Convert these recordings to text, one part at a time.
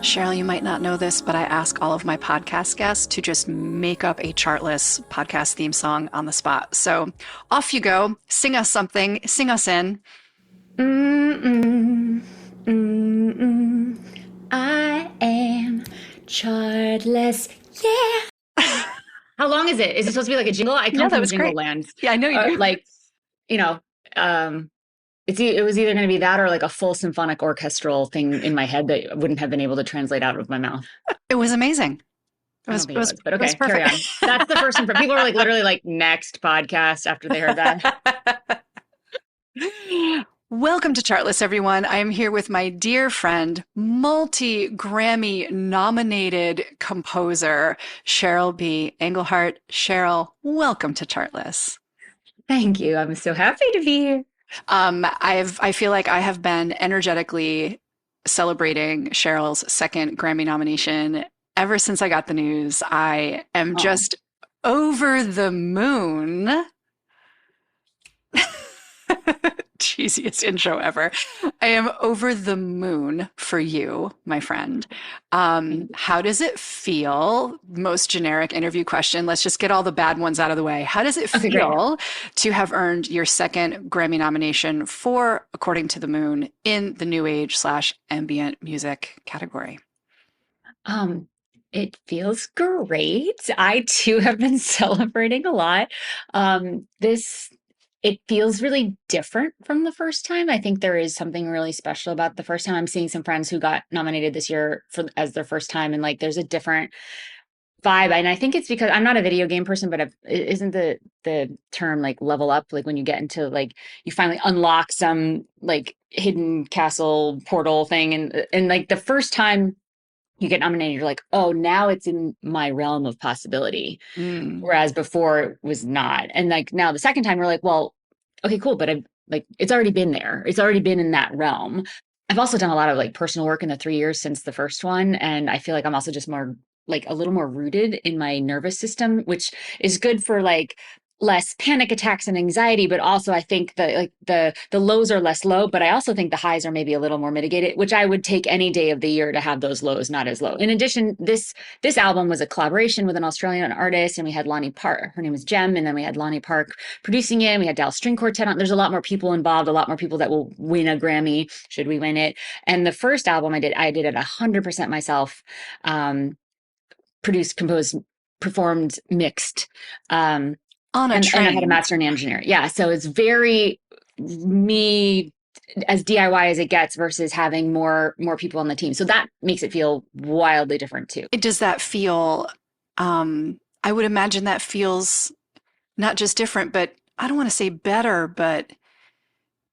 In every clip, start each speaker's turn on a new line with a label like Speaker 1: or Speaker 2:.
Speaker 1: Cheryl, you might not know this, but I ask all of my podcast guests to just make up a chartless podcast theme song on the spot. So off you go. Sing us something. Sing us in.
Speaker 2: I am chartless. Yeah. How long is it? Is it supposed to be like a jingle? I come from Jingle Land.
Speaker 1: Yeah, I know you do.
Speaker 2: It was either going to be that or like a full symphonic orchestral thing in my head that I wouldn't have been able to translate out of my mouth.
Speaker 1: It was amazing.
Speaker 2: But okay, carry on. That's the first one. People were like literally like next podcast after they heard that.
Speaker 1: Welcome to Chartless, everyone. I am here with my dear friend, multi-Grammy nominated composer, Cheryl B. Engelhardt. Cheryl, welcome to Chartless.
Speaker 2: Thank you. I'm so happy to be here.
Speaker 1: I feel like I have been energetically celebrating Cheryl's second Grammy nomination ever since I got the news. I am just over the moon. Cheesiest intro ever. I am over the moon for you, my friend. How does it feel? Most generic interview question. Let's just get all the bad ones out of the way. How does it feel to have earned your second Grammy nomination for According to the Moon in the New Age / ambient music category?
Speaker 2: It feels great. I too have been celebrating a lot. It feels really different from the first time. I think there is something really special about the first time. I'm seeing some friends who got nominated this year as their first time, and like there's a different vibe. And I think it's because I'm not a video game person, but isn't the term like level up, like when you get into like you finally unlock some like hidden castle portal thing, and like the first time you get nominated, you're like, oh, now it's in my realm of possibility. Whereas before it was not. And like now the second time we're like, well, okay, cool. But it's already been there. It's already been in that realm. I've also done a lot of like personal work in the 3 years since the first one. And I feel like I'm also just more like a little more rooted in my nervous system, which is good for like less panic attacks and anxiety, but also I think that like the lows are less low, but I also think the highs are maybe a little more mitigated, which I would take any day of the year to have those lows not as low. In addition, this album was a collaboration with an Australian artist, and we had Lonnie Park, her name is Jem, and then we had Lonnie Park producing it, and we had Dallas String Quartet on. There's a lot more people involved, a lot more people that will win a Grammy should we win it. And the first album I did it 100% myself, produced, composed, performed, mixed, and I had a master in engineering. Yeah. So it's very me as DIY as it gets versus having more people on the team. So that makes it feel wildly different too.
Speaker 1: Does that feel, I would imagine that feels not just different, but I don't want to say better, but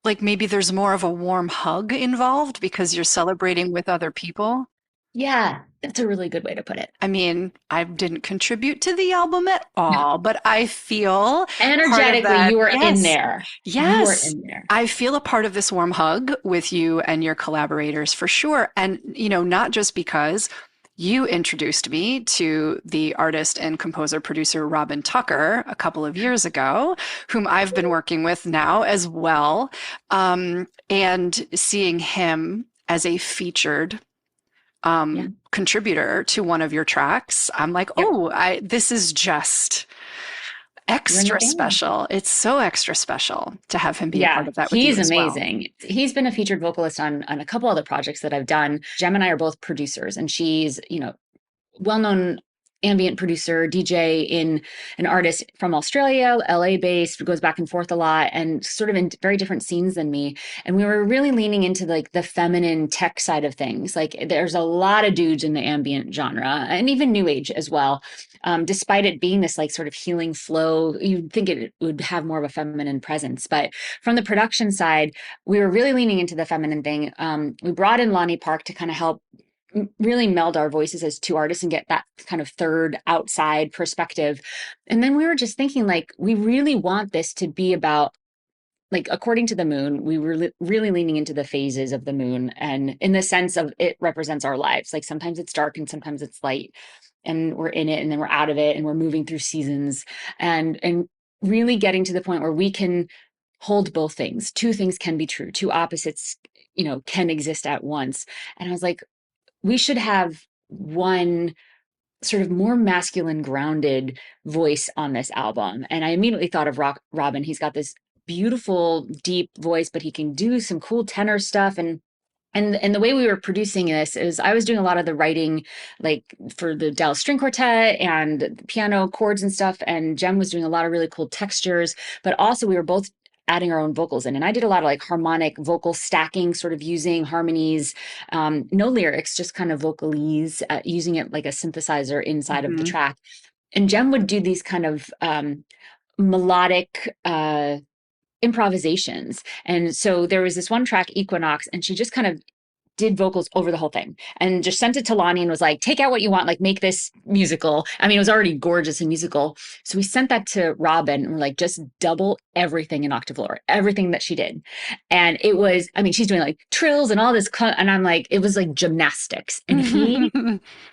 Speaker 1: like maybe there's more of a warm hug involved because you're celebrating with other people.
Speaker 2: Yeah, that's a really good way to put it.
Speaker 1: I mean, I didn't contribute to the album at all, but I feel
Speaker 2: energetically you were in there.
Speaker 1: Yes.
Speaker 2: You were in there.
Speaker 1: I feel a part of this warm hug with you and your collaborators for sure. And, not just because you introduced me to the artist and composer producer Robin Tucker a couple of years ago, whom I've been working with now as well. And seeing him as a featured contributor to one of your tracks, I'm like, this is just extra special. It's so extra special to have him be a part of that with you as well. He's
Speaker 2: amazing. He's been a featured vocalist on a couple other projects that I've done. Jem and I are both producers, and she's, well-known ambient producer, DJ, in an artist from Australia, LA based, goes back and forth a lot, and sort of in very different scenes than me. And we were really leaning into like the feminine tech side of things. Like there's a lot of dudes in the ambient genre and even new age as well. Despite it being this like sort of healing flow, you'd think it would have more of a feminine presence. But from the production side, we were really leaning into the feminine thing. We brought in Lonnie Park to kind of help really meld our voices as two artists and get that kind of third outside perspective. And then we were just thinking like, we really want this to be about like, according to the moon, we were really leaning into the phases of the moon, and in the sense of it represents our lives. Like sometimes it's dark and sometimes it's light, and we're in it and then we're out of it, and we're moving through seasons, and really getting to the point where we can hold both things. Two things can be true. Two opposites, can exist at once. And I was like, we should have one sort of more masculine, grounded voice on this album. And I immediately thought of Robin. He's got this beautiful, deep voice, but he can do some cool tenor stuff. And the way we were producing this is I was doing a lot of the writing, like for the Dallas String Quartet and the piano chords and stuff. And Jem was doing a lot of really cool textures, but also we were both adding our own vocals in. And I did a lot of like harmonic vocal stacking, sort of using harmonies, no lyrics, just kind of vocalese, using it like a synthesizer inside of the track. And Jem would do these kind of melodic improvisations. And so there was this one track, Equinox, and she just kind of did vocals over the whole thing and just sent it to Lonnie and was like, take out what you want, like make this musical. I mean, it was already gorgeous and musical. So we sent that to Robin and we're like, just double everything in octave lower, everything that she did. And it was, I mean, she's doing like trills and all this. And I'm like, it was like gymnastics. And he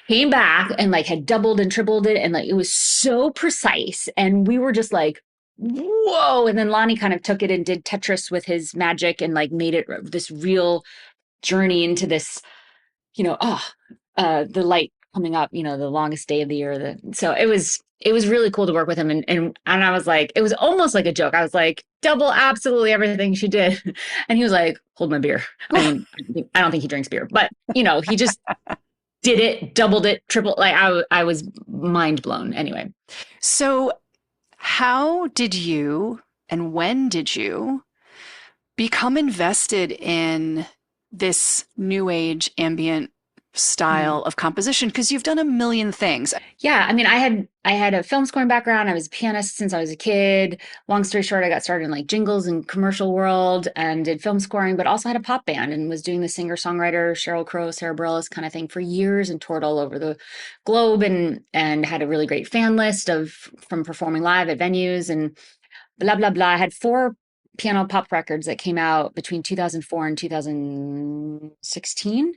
Speaker 2: came back and like had doubled and tripled it. And like, it was so precise. And we were just like, whoa. And then Lonnie kind of took it and did Tetris with his magic and like made it this real journey into this, the light coming up, the longest day of the year. So it was really cool to work with him. And I was like, it was almost like a joke. I was like, double absolutely everything she did. And he was like, hold my beer. I mean, I don't think he drinks beer, but he just did it, doubled it, tripled. Like I was mind blown anyway.
Speaker 1: So how did you and when did you become invested in this new age ambient style of composition? Because you've done a million things.
Speaker 2: Yeah, I mean, I had a film scoring background. I was a pianist since I was a kid. Long story short, I got started in like jingles and commercial world and did film scoring, but also had a pop band and was doing the singer-songwriter Cheryl Crow, Sarah Bareilles kind of thing for years and toured all over the globe and had a really great fan list from performing live at venues and blah, blah, blah. I had 4 piano pop records that came out between 2004 and 2016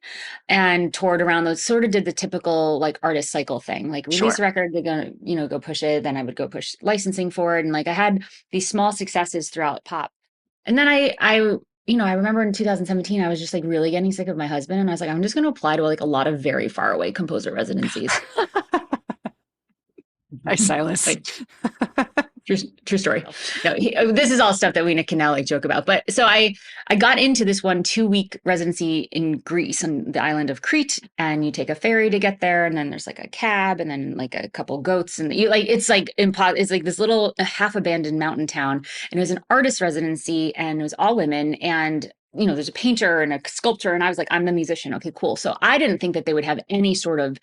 Speaker 2: and toured around those, sort of did the typical like artist cycle thing, like release a record, they're gonna, go push it. Then I would go push licensing for it. And like I had these small successes throughout pop. And then I remember in 2017, I was just like really getting sick of my husband. And I was like, I'm just going to apply to like a lot of very far away composer residencies.
Speaker 1: Hi, Silas.
Speaker 2: True story. No, this is all stuff that we can now like joke about. But so I got into this 2-week residency in Greece on the island of Crete, and you take a ferry to get there, and then there's like a cab, and then like a couple goats, and it's like this little half abandoned mountain town, and it was an artist residency, and it was all women, and there's a painter and a sculptor, and I was like, I'm the musician. Okay, cool. So I didn't think that they would have any sort of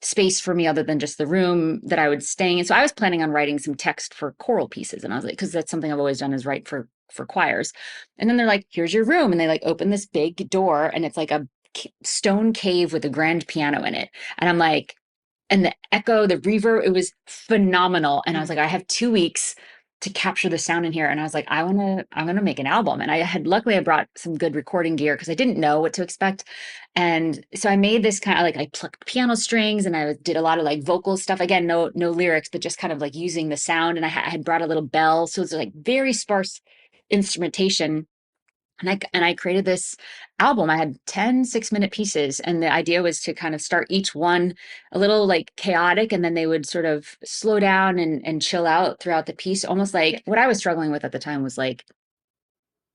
Speaker 2: space for me other than just the room that I would stay in. So I was planning on writing some text for choral pieces. And I was like, because that's something I've always done is write for choirs. And then they're like, here's your room. And they like open this big door and it's like a stone cave with a grand piano in it. And I'm like, and the echo, the reverb, it was phenomenal. And I was like, I have 2 weeks to capture the sound in here. And I was like, I'm going to make an album. And luckily I brought some good recording gear because I didn't know what to expect. And so I made this kind of like, I plucked piano strings and I did a lot of like vocal stuff. Again, no lyrics, but just kind of like using the sound. And I had brought a little bell. So it's like very sparse instrumentation. And I created this album. I had 10 6-minute pieces. And the idea was to kind of start each one a little like chaotic. And then they would sort of slow down and chill out throughout the piece. Almost like what I was struggling with at the time was like,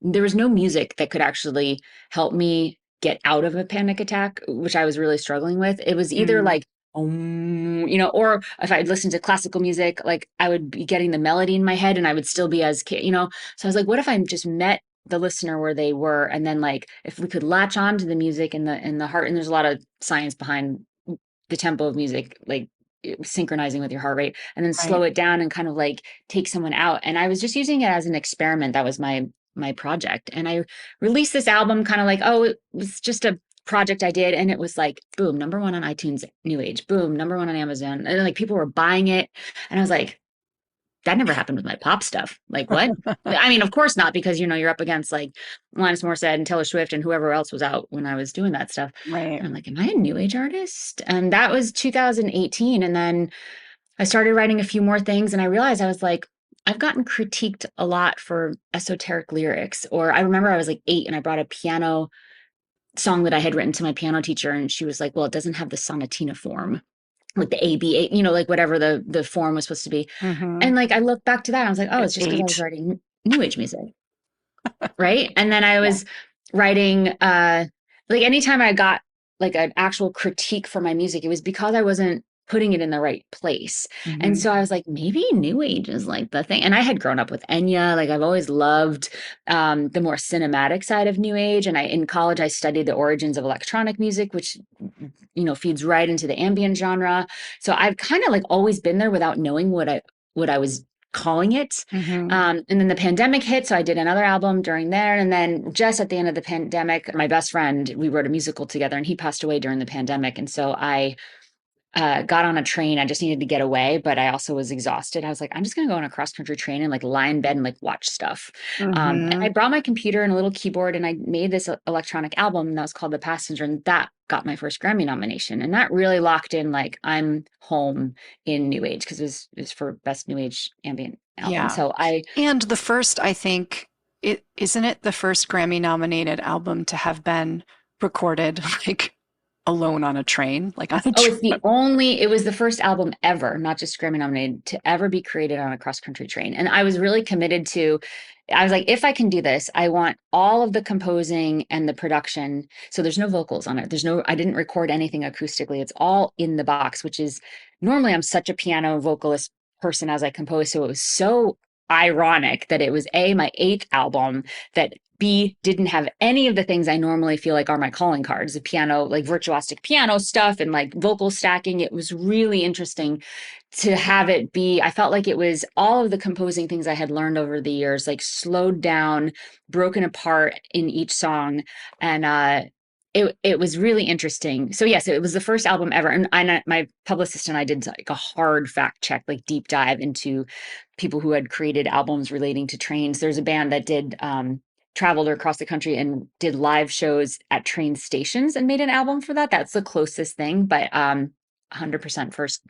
Speaker 2: there was no music that could actually help me get out of a panic attack, which I was really struggling with. It was either like, or if I'd listen to classical music, like I would be getting the melody in my head and I would still be so I was like, what if I just met the listener where they were, and then like if we could latch on to the music and the heart, and there's a lot of science behind the tempo of music, like synchronizing with your heart rate, and then slow it down and kind of like take someone out. And I was just using it as an experiment. That was my project. And I released this album kind of like, it was just a project I did, and it was like boom, #1 on iTunes New Age, boom, #1 on Amazon, and like people were buying it, and I was like, that never happened with my pop stuff. Like what? I mean, of course not, because you're up against like Alanis Morissette and Taylor Swift and whoever else was out when I was doing that stuff.
Speaker 1: Right.
Speaker 2: And I'm like, am I a new age artist? And that was 2018. And then I started writing a few more things, and I realized I was like, I've gotten critiqued a lot for esoteric lyrics. Or I remember I was like 8 and I brought a piano song that I had written to my piano teacher, and she was like, well, it doesn't have the sonatina form, like the ABA, like whatever the form was supposed to be.
Speaker 1: Mm-hmm.
Speaker 2: And like I looked back to that, and I was like, oh,
Speaker 1: An
Speaker 2: it's just because I was
Speaker 1: 8.
Speaker 2: writing new age music. Right. And then I
Speaker 1: Yeah.
Speaker 2: was writing like anytime I got like an actual critique for my music, it was because I wasn't putting it in the right place. And
Speaker 1: Mm-hmm.
Speaker 2: so I was like, maybe new age is like the thing. And I had grown up with Enya. Like I've always loved the more cinematic side of new age. And in college I studied the origins of electronic music, which feeds right into the ambient genre. So I've kind of like always been there without knowing what I was calling it.
Speaker 1: Mm-hmm.
Speaker 2: And then the pandemic hit. So I did another album during there. And then just at the end of the pandemic, my best friend, we wrote a musical together, and he passed away during the pandemic. And so I got on a train. I just needed to get away, but I also was exhausted. I was like, I'm just going to go on a cross country train and like lie in bed and like watch stuff. And
Speaker 1: Mm-hmm.
Speaker 2: I brought my computer and a little keyboard, and I made this electronic album that was called The Passenger. And that got my first Grammy nomination. And that really locked in, like, I'm home in new age, because it was for best new age ambient album.
Speaker 1: Yeah.
Speaker 2: So
Speaker 1: And the first, I think, isn't it the first Grammy nominated album to have been recorded like alone on a train, like on a
Speaker 2: Oh,
Speaker 1: train?
Speaker 2: it was the first album ever, not just Grammy nominated, to ever be created on a cross country train. And I was really committed I was like, if I can do this, I want all of the composing and the production. So there's no vocals on it. I didn't record anything acoustically. It's all in the box, which is normally I'm such a piano vocalist person as I compose. So it was so ironic that it was my eighth album that B didn't have any of the things I normally feel like are my calling cards, the piano, like virtuosic piano stuff and like vocal stacking. It was really interesting to have it be, I felt like it was all of the composing things I had learned over the years, like slowed down, broken apart in each song. And it was really interesting. So yes, it was the first album ever. And my publicist and I did like a hard fact check, like deep dive into people who had created albums relating to trains. There's a band that did traveled across the country and did live shows at train stations and made an album for that. That's the closest thing, but 100% first.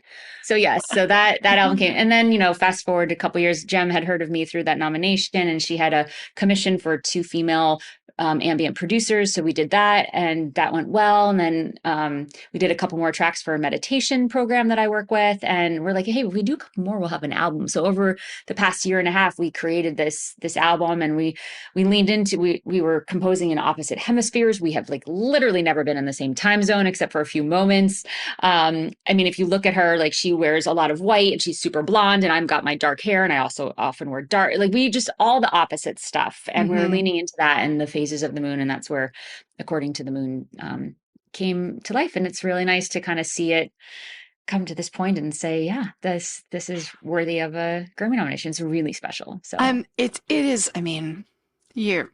Speaker 2: So yes, so that album came. And then, fast forward a couple years, Jem had heard of me through that nomination, and she had a commission for 2 female ambient producers. So we did that, and that went well. And then we did a couple more tracks for a meditation program that I work with. And we're like, hey, if we do a couple more, we'll have an album. So over the past year and a half, we created this album, and we leaned into, we were composing in opposite hemispheres. We have like literally never been in the same time zone except for a few moments. I mean, if you look at her, like she wears a lot of white and she's super blonde, and I've got my dark hair, and I also often wear dark, like we just all the opposite stuff. And we're
Speaker 1: Mm-hmm.
Speaker 2: leaning into that and the phases of the moon. And that's where According to the Moon came to life. And it's really nice to kind of see it come to this point and say, yeah, this is worthy of a Grammy nomination. It's really special. So
Speaker 1: It is, I mean, your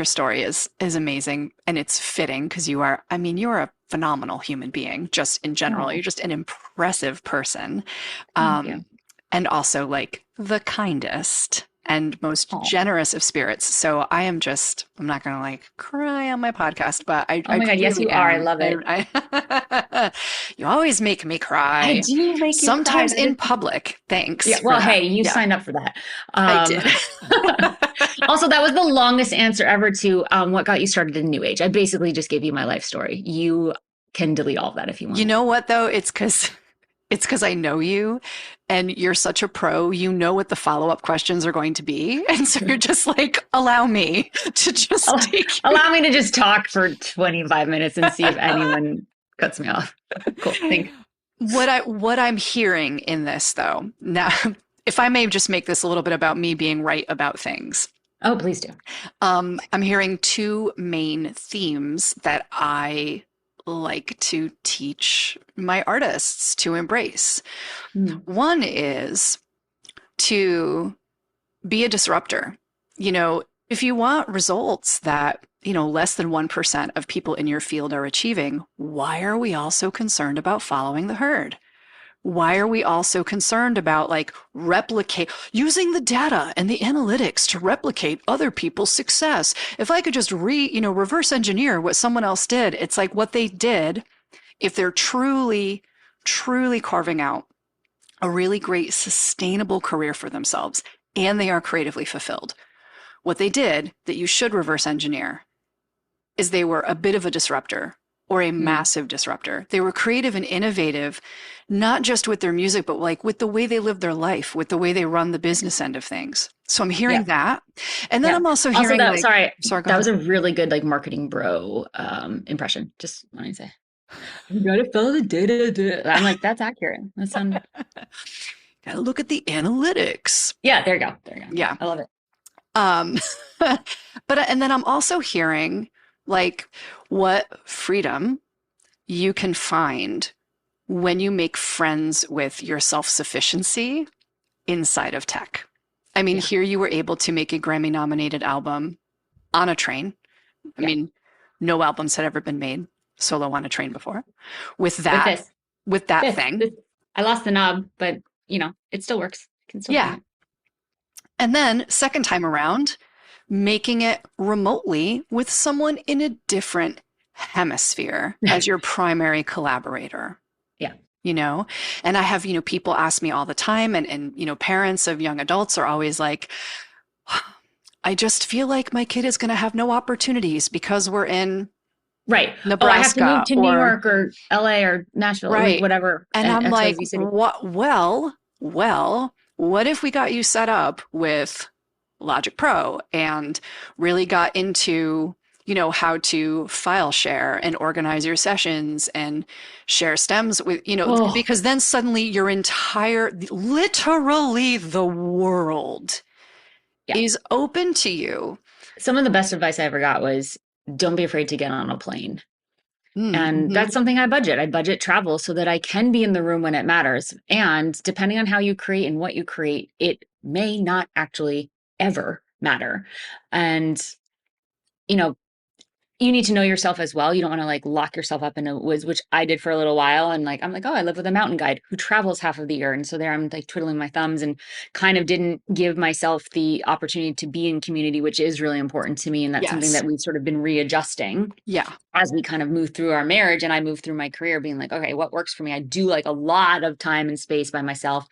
Speaker 1: story is amazing, and it's fitting because you're a phenomenal human being just in general.
Speaker 2: oh,
Speaker 1: You're just an impressive person.
Speaker 2: thank you.
Speaker 1: And also like the kindest and most
Speaker 2: Oh,
Speaker 1: generous of spirits. So I'm not going to like cry on my podcast, but
Speaker 2: oh
Speaker 1: I
Speaker 2: my God, yes,
Speaker 1: really
Speaker 2: you are. I
Speaker 1: am.
Speaker 2: love it.
Speaker 1: You always make me
Speaker 2: I
Speaker 1: cry,
Speaker 2: do make you cry.
Speaker 1: sometimes in public.
Speaker 2: Yeah,
Speaker 1: Thanks for
Speaker 2: well,
Speaker 1: that.
Speaker 2: hey, you
Speaker 1: Yeah,
Speaker 2: signed up for that.
Speaker 1: I did.
Speaker 2: Also, that was the longest answer ever to what got you started in New Age. I basically just gave you my life story. You can delete all of that if you
Speaker 1: You
Speaker 2: want.
Speaker 1: know what though? It's because I know you and you're such a pro. You know what the follow-up questions are going to be. And so you're just like, allow me to just
Speaker 2: Al-
Speaker 1: take you.
Speaker 2: Allow me to just talk for 25 minutes and see if anyone cuts me off. Cool. Thank
Speaker 1: What I'm hearing in this though, now, if I may just make this a little bit about me being right about things.
Speaker 2: Oh, please do.
Speaker 1: I'm hearing 2 main themes that I like to teach my artists to embrace.
Speaker 2: Mm.
Speaker 1: One is to be a disruptor. If you want results that, less than 1% of people in your field are achieving, why are we all so concerned about following the herd? Why are we all so concerned about like using the data and the analytics to replicate other people's success? If I could just reverse engineer what someone else did, it's like what they did, if they're truly, truly carving out a really great sustainable career for themselves and they are creatively fulfilled. What they did that you should reverse engineer is they were a bit of a disruptor or a
Speaker 2: Mm.
Speaker 1: massive disruptor. They were creative and innovative, not just with their music, but like with the way they live their life, with the way they run the business end of things. So I'm hearing
Speaker 2: Yeah.
Speaker 1: that. And then
Speaker 2: Yeah.
Speaker 1: I'm also
Speaker 2: Also,
Speaker 1: hearing
Speaker 2: that
Speaker 1: like,
Speaker 2: sorry,
Speaker 1: sorry, go
Speaker 2: that was
Speaker 1: ahead.
Speaker 2: a really good like marketing bro impression. Just wanted to say, you gotta follow the data. I'm like, that's accurate. That sound.
Speaker 1: Gotta look at the analytics.
Speaker 2: Yeah, there you go. There you go. Yeah,
Speaker 1: Yeah.
Speaker 2: I love it.
Speaker 1: Um, and then I'm also hearing like what freedom you can find when you make friends with your self-sufficiency inside of tech. I mean,
Speaker 2: Yeah.
Speaker 1: here you were able to make a Grammy nominated album on a train. I
Speaker 2: Yeah.
Speaker 1: mean, no albums had ever been made solo on a train before. With
Speaker 2: With
Speaker 1: that,
Speaker 2: this,
Speaker 1: with that
Speaker 2: this,
Speaker 1: thing.
Speaker 2: I lost the knob, but it still works. I can still turn
Speaker 1: Yeah.
Speaker 2: it.
Speaker 1: And then second time around, making it remotely with someone in a different hemisphere as your primary collaborator.
Speaker 2: Yeah.
Speaker 1: You know, and I have, people ask me all the time, and parents of young adults are always like, I just feel like my kid is going to have no opportunities because we're in
Speaker 2: Right. Oh, I have to move
Speaker 1: Nebraska
Speaker 2: to New
Speaker 1: or
Speaker 2: York or LA or Nashville or like
Speaker 1: right.
Speaker 2: whatever,
Speaker 1: And
Speaker 2: and
Speaker 1: I'm like,
Speaker 2: XYZ city.
Speaker 1: what? Well, what if we got you set up with Logic Pro and really got into, how to file share and organize your sessions and share stems with,
Speaker 2: Oh,
Speaker 1: because then suddenly your entire, literally the world
Speaker 2: yeah.
Speaker 1: is open to you.
Speaker 2: Some of the best advice I ever got was don't be afraid to get on a plane. And
Speaker 1: Mm-hmm.
Speaker 2: that's something I budget. I budget travel so that I can be in the room when it matters. And depending on how you create and what you create, it may not actually ever matter. And, you know, you need to know yourself as well. You don't want to like lock yourself up in a woods, which I did for a little while. And like, I'm like, oh, I live with a mountain guide who travels half of the year. And so there I'm like twiddling my thumbs and kind of didn't give myself the opportunity to be in community, which is really important to me. And that's something
Speaker 1: Yes.
Speaker 2: that we've sort of been readjusting
Speaker 1: Yeah.
Speaker 2: as we kind of move through our marriage and I move through my career being like, okay, what works for me? I do like a lot of time and space by myself.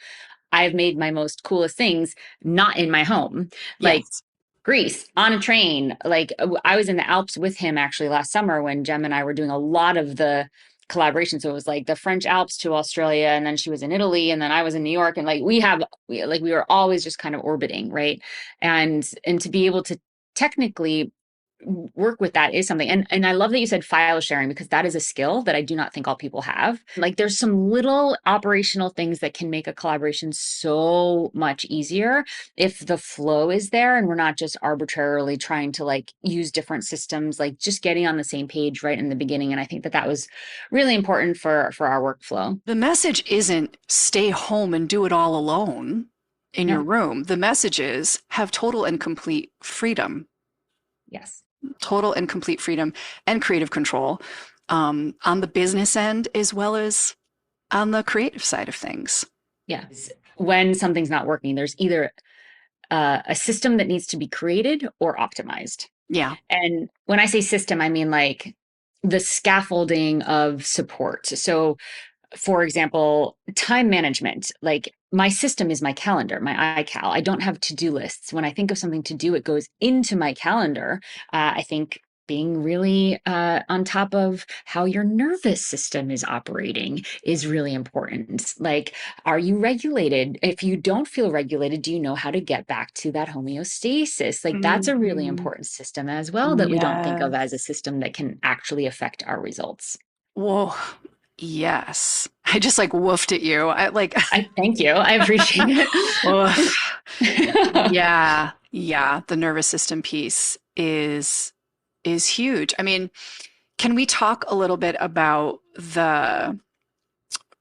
Speaker 2: I've made my most coolest things not in my home. Like
Speaker 1: Yes.
Speaker 2: Greece on a train. Like I was in the Alps with him actually last summer when Jem and I were doing a lot of the collaboration. So it was like the French Alps to Australia, and then she was in Italy, and then I was in New York, and like we were always just kind of orbiting, right? And to be able to technically work with that is something. And I love that you said file sharing because that is a skill that I do not think all people have. Like there's some little operational things that can make a collaboration so much easier if the flow is there and we're not just arbitrarily trying to like use different systems, like just getting on the same page right in the beginning. And I think that that was really important for our workflow.
Speaker 1: The message isn't stay home and do it all alone in your
Speaker 2: No.
Speaker 1: room. The message is have total and complete freedom,
Speaker 2: Yes.
Speaker 1: total and complete freedom and creative control on the business end as well as on the creative side of things.
Speaker 2: Yes. When something's not working, there's either a system that needs to be created or optimized.
Speaker 1: Yeah.
Speaker 2: And when I say system, I mean like the scaffolding of support. So, for example, time management, like my system is my calendar, my iCal. I don't have to-do lists. When I think of something to do, it goes into my calendar. I think being really on top of how your nervous system is operating is really important. Like, are you regulated? If you don't feel regulated, do you know how to get back to that homeostasis? Like, that's a really
Speaker 1: Mhm.
Speaker 2: important system as well that we don't think of as a
Speaker 1: Yes.
Speaker 2: system that can actually affect our results.
Speaker 1: Whoa. Yes. I just like woofed at you. I like,
Speaker 2: I thank you. I appreciate
Speaker 1: oof.
Speaker 2: it.
Speaker 1: Yeah. Yeah. The nervous system piece is huge. I mean, can we talk a little bit about the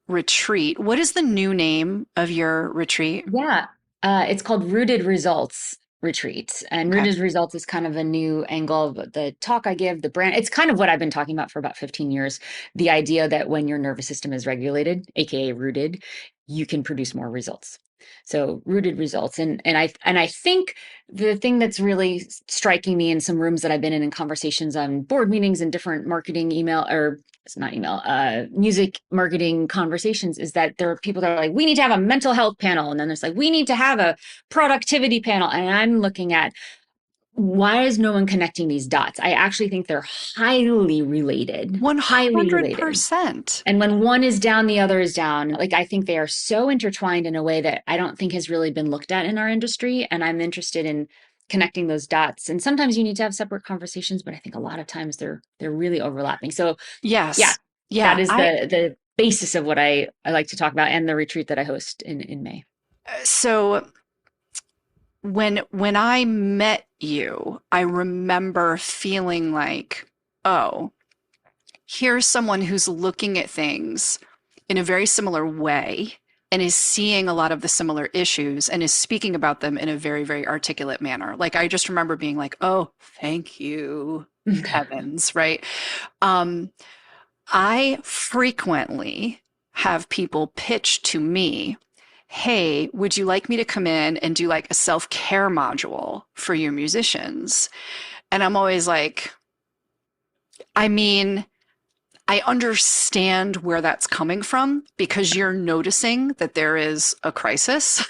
Speaker 1: retreat? What is the new name of your retreat?
Speaker 2: Yeah, it's called Rooted Results Retreat. And
Speaker 1: Okay.
Speaker 2: Rooted Results is kind of a new angle of the talk I give, the brand. It's kind of what I've been talking about for about 15 years. The idea that when your nervous system is regulated, aka rooted, you can produce more results. So rooted results. And I think the thing that's really striking me in some rooms that I've been in conversations on board meetings and different marketing email or it's not email, music marketing conversations is that there are people that are like, we need to have a mental health panel. And then there's like, we need to have a productivity panel. And I'm looking at why is no one connecting these dots? I actually think they're highly related.
Speaker 1: 100%.
Speaker 2: And when one is down, the other is down. Like, I think they are so intertwined in a way that I don't think has really been looked at in our industry. And I'm interested in connecting those dots. And sometimes you need to have separate conversations, but I think a lot of times they're really overlapping. So yeah,
Speaker 1: Yes.
Speaker 2: that
Speaker 1: Yeah.
Speaker 2: is the basis of what I like to talk about, and the retreat that I host in May.
Speaker 1: So when I met you, I remember feeling like, oh, here's someone who's looking at things in a very similar way and is seeing a lot of the similar issues and is speaking about them in a very, very articulate manner. Like I just remember being like, oh, thank you, heavens, right? Um, I frequently have people pitch to me, hey, would you like me to come in and do like a self-care module for your musicians? And I'm always like, I mean, I understand where that's coming from because you're noticing that there is a crisis.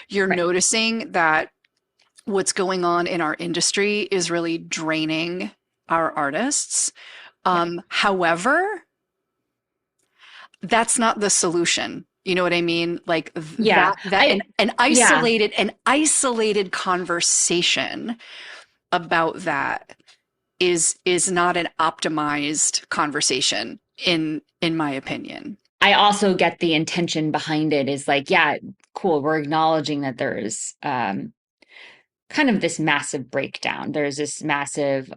Speaker 1: You're
Speaker 2: Right.
Speaker 1: noticing that what's going on in our industry is really draining our artists.
Speaker 2: Yeah.
Speaker 1: However, that's not the solution. You know what I mean? Like
Speaker 2: Yeah. Yeah.
Speaker 1: an isolated conversation about that is not an optimized conversation in my opinion.
Speaker 2: I also get the intention behind it is like, yeah, cool. We're acknowledging that there's kind of this massive breakdown. There's this massive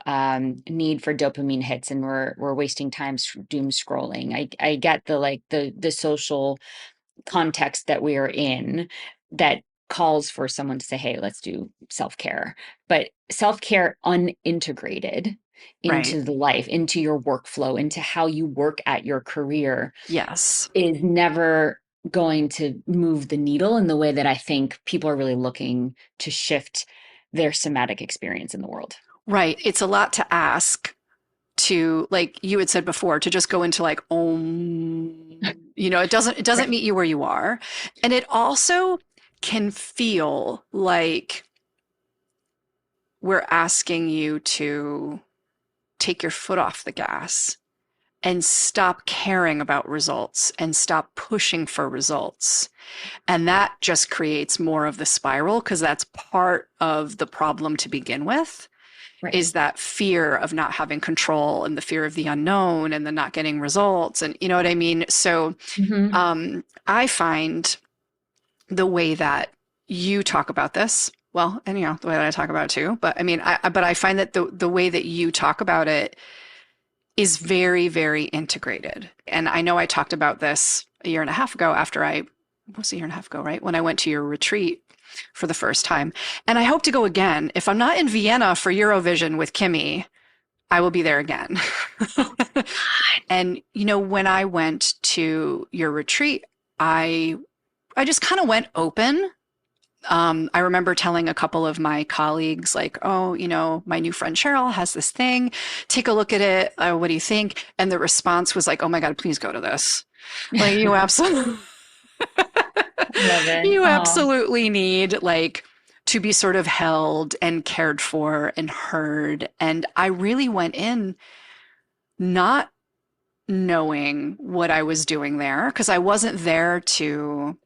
Speaker 2: need for dopamine hits, and we're wasting time doom scrolling. I get the social context that we are in that calls for someone to say, hey, let's do self-care. But self-care unintegrated
Speaker 1: Right.
Speaker 2: into the life, into your workflow, into how you work at your career
Speaker 1: Yes.
Speaker 2: is never going to move the needle in the way that I think people are really looking to shift their somatic experience in the world.
Speaker 1: Right. It's a lot to ask to, like you had said before, to just go into like, it doesn't
Speaker 2: Right.
Speaker 1: meet you where you are. And it also can feel like we're asking you to take your foot off the gas and stop caring about results and stop pushing for results. And that just creates more of the spiral because that's part of the problem to begin with,
Speaker 2: Right.
Speaker 1: is that fear of not having control and the fear of the unknown and the not getting results. And you know what I mean? So
Speaker 2: Mm-hmm.
Speaker 1: I find the way that you talk about this, well, and the way that I talk about it too, but I mean, I find that the way that you talk about it is very, very integrated. And I know I talked about this a year and a half ago was a year and a half ago, right? When I went to your retreat for the first time. And I hope to go again. If I'm not in Vienna for Eurovision with Kimmy, I will be there again. And, when I went to your retreat, I just kind of went open. I remember telling a couple of my colleagues, like, oh, my new friend Cheryl has this thing. Take a look at it. What do you think? And the response was like, oh my God, please go to this. Like, you absolutely,
Speaker 2: Love it.
Speaker 1: you
Speaker 2: Oh,
Speaker 1: absolutely need like to be sort of held and cared for and heard. And I really went in not knowing what I was doing there because I wasn't there to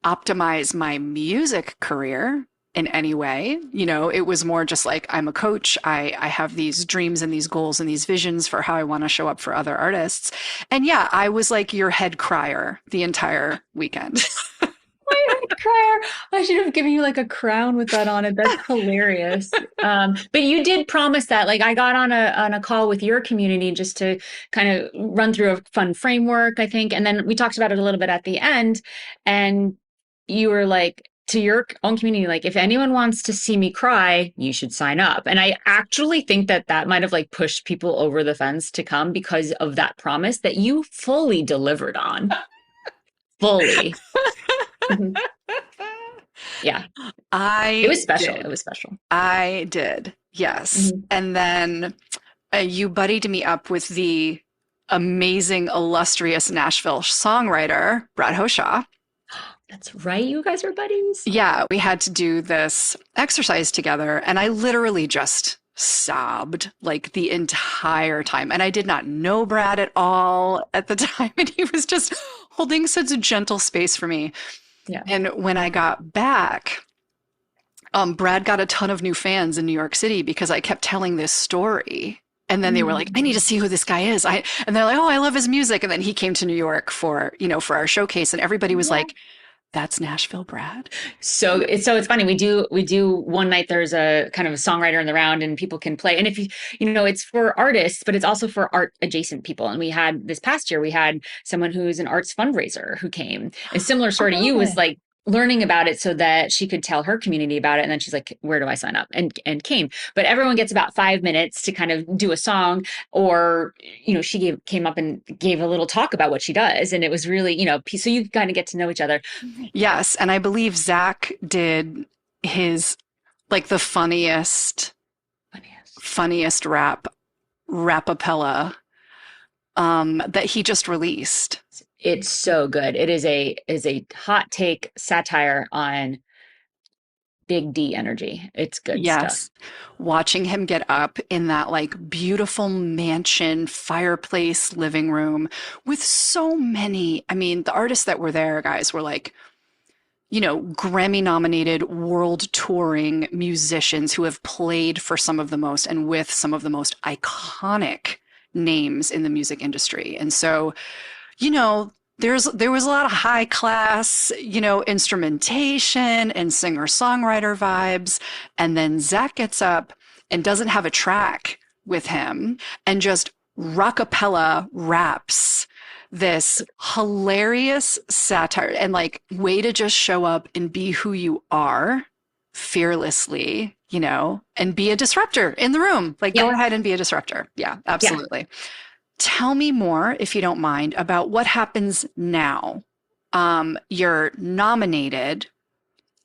Speaker 1: optimize my music career in any way. It was more just like I'm a coach. I have these dreams and these goals and these visions for how I want to show up for other artists. And yeah, I was like your head crier the entire weekend.
Speaker 2: my head crier. I should have given you like a crown with that on it. That's hilarious. But you did promise that. Like, I got on a call with your community just to kind of run through a fun framework, I think. And then we talked about it a little bit at the end. And you were like, to your own community, like, if anyone wants to see me cry, you should sign up. And I actually think that might have like pushed people over the fence to come because of that promise that you fully delivered on. Fully. Mhm. Yeah. It
Speaker 1: I
Speaker 2: was special. It
Speaker 1: did.
Speaker 2: was special.
Speaker 1: I did. Yes.
Speaker 2: Mhm.
Speaker 1: And then you buddied me up with the amazing, illustrious Nashville songwriter, Brad Hoshaw.
Speaker 2: That's right. You guys are buddies.
Speaker 1: Yeah, we had to do this exercise together, and I literally just sobbed like the entire time. And I did not know Brad at all at the time, and he was just holding such a gentle space for me.
Speaker 2: Yeah.
Speaker 1: And when I got back, Brad got a ton of new fans in New York City because I kept telling this story. And then they were like, I need to see who this guy is. And they're like, oh, I love his music. And then he came to New York for, for our showcase, and everybody was
Speaker 2: Yeah.
Speaker 1: like, that's Nashville, Brad.
Speaker 2: So it's funny. We do one night there's a kind of a songwriter in the round and people can play. And if it's for artists, but it's also for art adjacent people. And we had this past year, we had someone who's an arts fundraiser who came. And similar story to you was
Speaker 1: Oh.
Speaker 2: like learning about it so that she could tell her community about it. And then she's like, where do I sign up? And came. But everyone gets about 5 minutes to kind of do a song, or she came up and gave a little talk about what she does. And it was really, so you kind of get to know each other.
Speaker 1: Yes, and I believe Zach did his like the funniest rapapella that he just released.
Speaker 2: It's so good. It is a hot take satire on big D energy. It's good stuff.
Speaker 1: Yes. Watching him get up in that like beautiful mansion, fireplace, living room with so many, I mean, the artists that were there, guys, were like, Grammy nominated world touring musicians who have played for some of the most and with some of the most iconic names in the music industry. And so, there was a lot of high class, instrumentation and singer-songwriter vibes. And then Zach gets up and doesn't have a track with him and just rockapella raps this hilarious satire and like way to just show up and be who you are fearlessly, and be a disruptor in the room. Like go
Speaker 2: Yeah.
Speaker 1: ahead and be a disruptor. Yeah,
Speaker 2: Yeah.
Speaker 1: absolutely. Tell me more, if you don't mind, about what happens now. You're nominated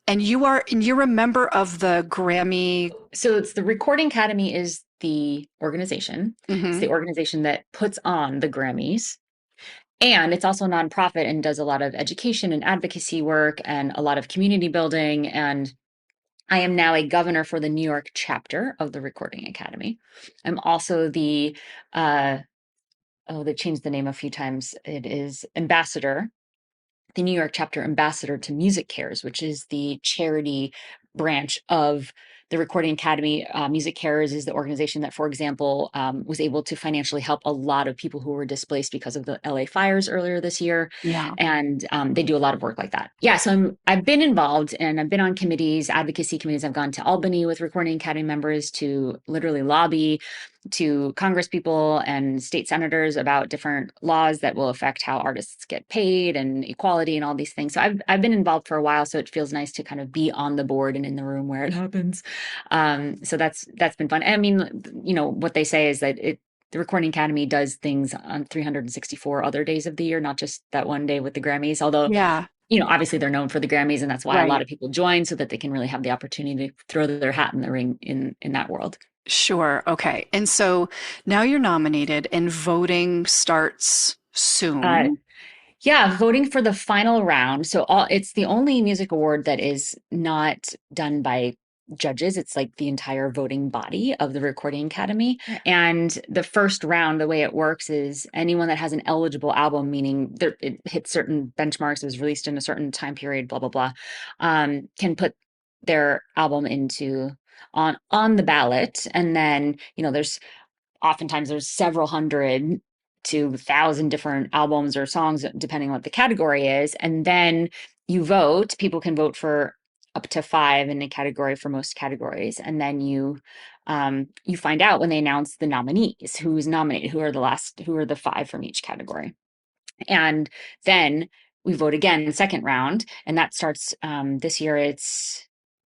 Speaker 1: and you're a member of the Grammy.
Speaker 2: So it's the Recording Academy is the organization. It's
Speaker 1: Mhm.
Speaker 2: the organization that puts on the Grammys. And it's also a nonprofit and does a lot of education and advocacy work and a lot of community building. And I am now a governor for the New York chapter of the Recording Academy. I'm also they changed the name a few times. It is ambassador, the New York chapter ambassador to Music Cares, which is the charity branch of the Recording Academy. Music Cares is the organization that, for example, was able to financially help a lot of people who were displaced because of the LA fires earlier this year.
Speaker 1: Yeah.
Speaker 2: And they do a lot of work like that. Yeah, so I've been involved and I've been on committees, advocacy committees. I've gone to Albany with Recording Academy members to literally lobby to Congress people and state senators about different laws that will affect how artists get paid and equality and all these things. So I've been involved for a while, so it feels nice to kind of be on the board and in the room where it happens. So that's been fun. I mean, what they say is that the Recording Academy does things on 364 other days of the year, not just that one day with the Grammys. Although,
Speaker 1: Yeah.
Speaker 2: obviously they're known for the Grammys, and that's why a lot
Speaker 1: Right.
Speaker 2: of people join so that they can really have the opportunity to throw their hat in the ring in that world.
Speaker 1: Sure. Okay. And so now you're nominated and voting starts
Speaker 2: Uh,
Speaker 1: soon.
Speaker 2: Yeah, voting for the final round. So it's the only music award that is not done by judges. It's like the entire voting body of the Recording Academy. And the first round, the way it works is anyone that has an eligible album, meaning it hits certain benchmarks, it was released in a certain time period, blah, blah, blah, can put their album on the ballot. And then, there's several hundred to 1,000 different albums or songs, depending on what the category is. And then you vote. People can vote for up to 5 in a category for most categories. And then you find out when they announce the nominees, who's nominated, who are the 5 from each category. And then we vote again in the second round. And that starts this year. It's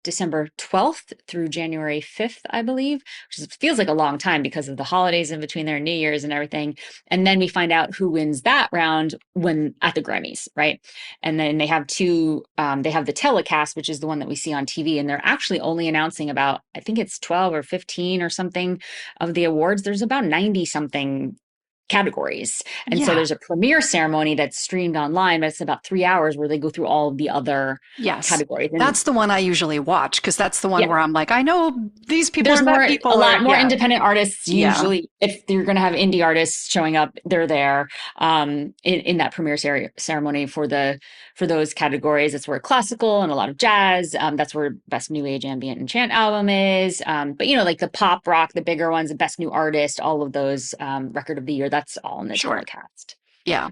Speaker 2: December 12th through January 5th, I believe, which feels like a long time because of the holidays in between their New Year's and everything. And then we find out who wins that round when at the Grammys, right? And then they have they have the telecast, which is the one that we see on TV. And they're actually only announcing about, I think it's 12 or 15 or something of the awards. There's about 90 something categories. And so
Speaker 1: Yeah.
Speaker 2: there's a premiere ceremony that's streamed online, but it's about 3 hours where they go through all of the other
Speaker 1: Yes.
Speaker 2: categories. And
Speaker 1: That's the one I usually watch because that's the one
Speaker 2: yeah,
Speaker 1: where I'm like, I know these people
Speaker 2: there's
Speaker 1: or that
Speaker 2: more, a
Speaker 1: people or
Speaker 2: lot more
Speaker 1: yeah.
Speaker 2: independent artists.
Speaker 1: Yeah.
Speaker 2: Usually, if you're going to have indie artists showing up, they're there in that premiere ceremony for those categories. That's where classical and a lot of jazz. That's where best new age ambient and chant album is. But like the pop rock, the bigger ones, the best new artist, all of those record of the year. That's all in the
Speaker 1: Sure.
Speaker 2: telecast.
Speaker 1: Yeah.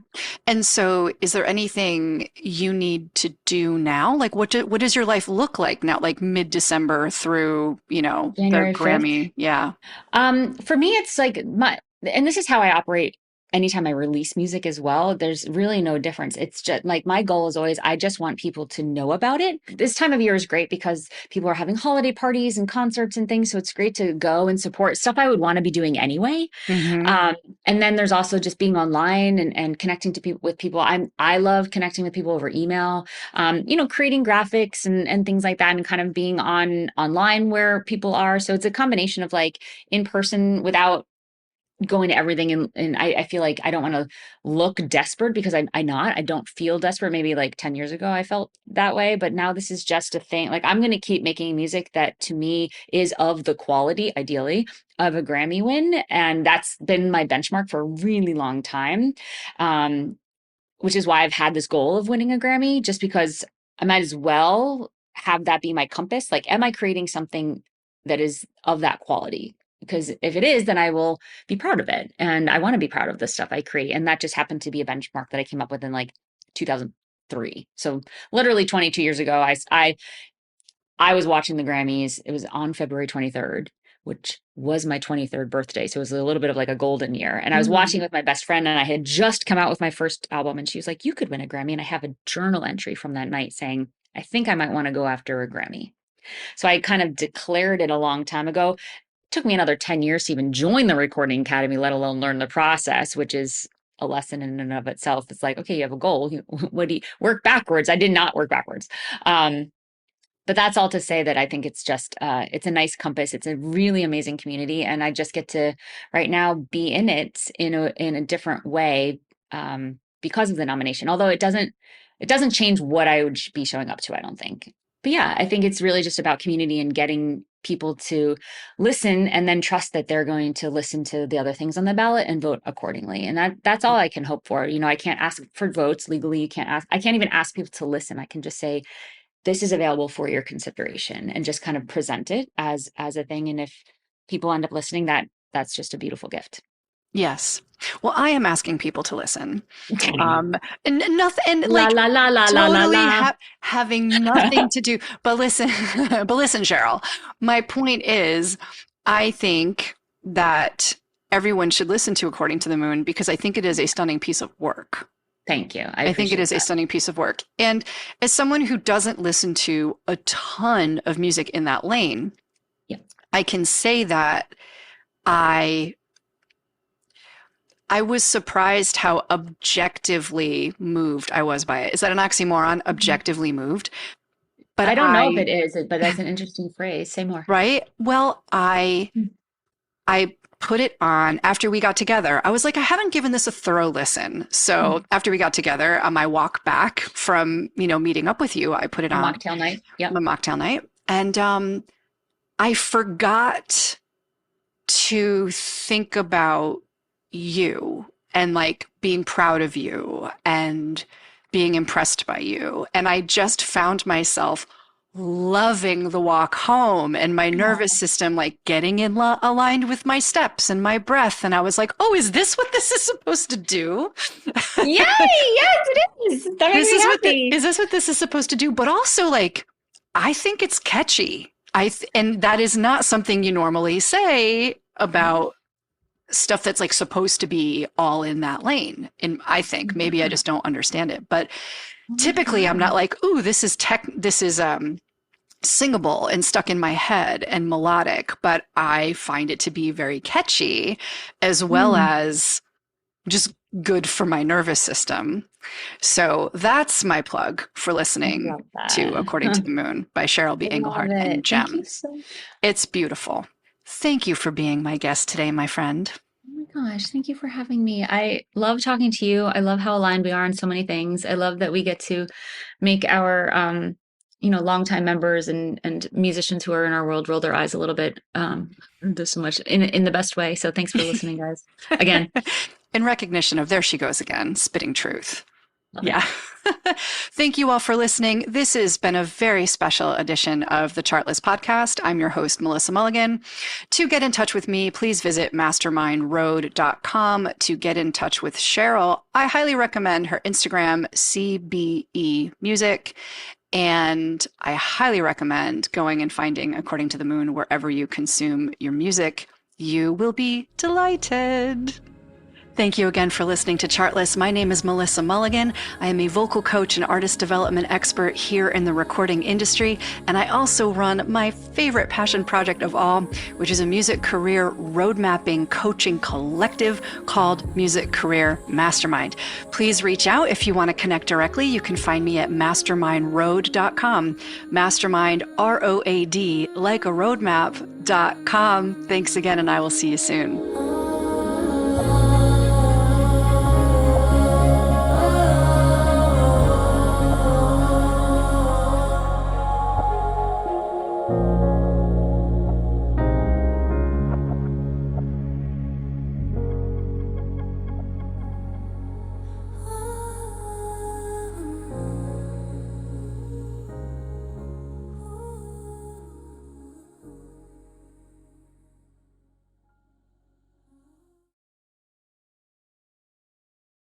Speaker 1: And so is there anything you need to do now? Like what does your life look like now, like mid-December through, the
Speaker 2: January 5th.
Speaker 1: Grammy? Yeah.
Speaker 2: For me, it's like and this is how I operate anytime I release music as well. There's really no difference. It's just like my goal is always, I just want people to know about it. This time of year is great because people are having holiday parties and concerts and things. So it's great to go and support stuff I would want to be doing anyway.
Speaker 1: Hmm.
Speaker 2: Um, and then there's also just being online and connecting to people with people. I love connecting with people over email, creating graphics and things like that and kind of being online where people are. So it's a combination of like in person without going to everything and I feel like I don't want to look desperate because I don't feel desperate. Maybe like 10 years ago I felt that way, but now this is just a thing. Like I'm going to keep making music that to me is of the quality, ideally, of a Grammy win. And that's been my benchmark for a really long time. Which is why I've had this goal of winning a Grammy, just because I might as well have that be my compass. Like, am I creating something that is of that quality? Because if it is, then I will be proud of it. And I want to be proud of the stuff I create. And that just happened to be a benchmark that I came up with in like 2003. So literally 22 years ago, I was watching the Grammys. It was on February 23rd, which was my 23rd birthday. So it was a little bit of like a golden year. And I was watching with my best friend and I had just come out with my first album. And she was like, you could win a Grammy. And I have a journal entry from that night saying, I think I might want to go after a Grammy. So I kind of declared it a long time ago. Took me another 10 years to even join the Recording Academy, let alone learn the process, which is a lesson in and of itself. It's like, okay, you have a goal. What do you work backwards? I did not work backwards. But that's all to say that I think it's just, it's a nice compass. It's a really amazing community. And I just get to right now be in it in a different way because of the nomination. Although it doesn't change what I would be showing up to, I don't think. But yeah, I think it's really just about community and getting people to listen and then trust that they're going to listen to the other things on the ballot and vote accordingly. And that's all I can hope for. I can't ask for votes legally. I can't even ask people to listen. I can just say, this is available for your consideration and just kind of present it as a thing. And if people end up listening, that's just a beautiful gift.
Speaker 1: Yes. Well, I am asking people to listen. And nothing, and
Speaker 2: La
Speaker 1: like
Speaker 2: la la la la la
Speaker 1: totally
Speaker 2: la.
Speaker 1: having nothing to do. But listen, Cheryl, my point is, I think that everyone should listen to According to the Moon because I think it is a stunning piece of work.
Speaker 2: Thank you.
Speaker 1: I think it is a stunning piece of work. And as someone who doesn't listen to a ton of music in that lane,
Speaker 2: yeah,
Speaker 1: I can say that I was surprised how objectively moved I was by it. Is that an oxymoron? Objectively moved. But
Speaker 2: I don't know if it is, but that's an interesting phrase. Say more.
Speaker 1: Right? Well, I put it on after we got together. I was like, I haven't given this a thorough listen. So after we got together, on my walk back from, meeting up with you, I put it on.
Speaker 2: Mocktail night. Yeah.
Speaker 1: My mocktail night. And I forgot to think about you and like being proud of you and being impressed by you. And I just found myself loving the walk home and my nervous system like getting in aligned with my steps and my breath. And I was like, oh, is this what this is supposed to do?
Speaker 2: Yay! Yes, it is. That makes me happy.
Speaker 1: Is this what this is supposed to do? But also like, I think it's catchy. And that is not something you normally say about stuff that's like supposed to be all in that lane. And I think maybe I just don't understand it. But typically I'm not like, ooh, this is singable and stuck in my head and melodic, but I find it to be very catchy as well as just good for my nervous system. So that's my plug for listening to According to the Moon by Cheryl B. Engelhardt and Gem. It's beautiful. Thank you for being my guest today, my friend.
Speaker 2: Oh my gosh, thank you for having me. I love talking to you. I love how aligned we are on so many things. I love that we get to make our longtime members and musicians who are in our world roll their eyes a little bit. There's so much in the best way. So thanks for listening, guys. Again,
Speaker 1: In recognition of there she goes again, spitting truth.
Speaker 2: love it.
Speaker 1: Yeah. Thank you all for listening. This has been a very special edition of the Chartlist Podcast. I'm your host, Melissa Mulligan. To get in touch with me, please visit mastermindroad.com. To get in touch with Cheryl, I highly recommend her Instagram, CBE Music. And I highly recommend going and finding According to the Moon wherever you consume your music. You will be delighted. Thank you again for listening to Chartlist. My name is Melissa Mulligan. I am a vocal coach and artist development expert here in the recording industry. And I also run my favorite passion project of all, which is a music career road mapping coaching collective called Music Career Mastermind. Please reach out if you want to connect directly. You can find me at mastermindroad.com. Mastermind, ROAD, like a roadmap.com. Thanks again, and I will see you soon.